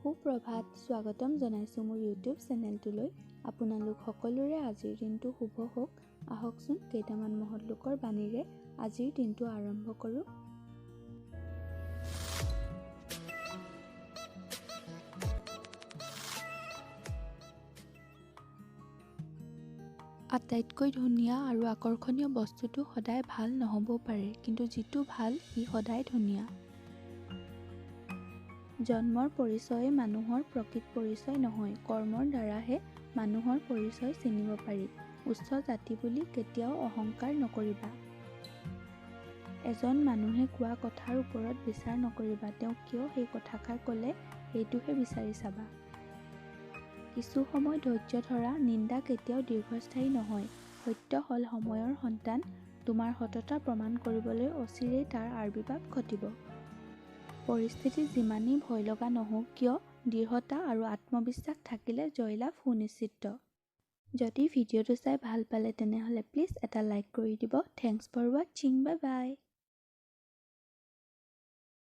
সুপ্ৰভাত স্বাগতম জনাইছোঁ মোৰ ইউটিউব চেনেলটোলৈ। আপোনালোক সকলোৰে আজিৰ দিনটো শুভ হওক। আহকচোন কেইটামান মহৎ লোকৰ বাণীৰে আজিৰ দিনটো আৰম্ভ কৰোঁ। আটাইতকৈ ধুনীয়া আৰু আকৰ্ষণীয় বস্তুটো সদায় ভাল নহ'বও পাৰে, কিন্তু যিটো ভাল সি সদায় ধুনীয়া। জন্মৰ পৰিচয়ে মানুহৰ প্ৰকৃত পৰিচয় নহয়, কৰ্মৰ দ্বাৰাহে মানুহৰ পৰিচয় চিনিব পাৰি। উচ্চ জাতি বুলি কেতিয়াও অহংকাৰ নকৰিবা। এজন মানুহে কোৱা কথাৰ ওপৰত বিচাৰ নকৰিবা, তেওঁ কিয় সেই কথাষাৰ ক'লে সেইটোহে বিচাৰি চাবা। কিছু সময় ধৈৰ্য ধৰা, নিন্দা কেতিয়াও দীৰ্ঘস্থায়ী নহয়। সত্য হ'ল সময়ৰ সন্তান, তোমাৰ সততা প্ৰমাণ কৰিবলৈ অচিৰেই তাৰ আবিৰ্ভাৱ ঘটিব। পৰিস্থিতি যিমানেই ভয় লগা নহওক কিয়, দৃঢ়তা আৰু আত্মবিশ্বাস থাকিলে জয়লাভ সুনিশ্চিত। যদি ভিডিঅ'টো চাই ভাল পালে তেনেহ'লে প্লিজ এটা লাইক কৰি দিব। থেংকছ ফৰ ৱাটছিং, বাই বাই।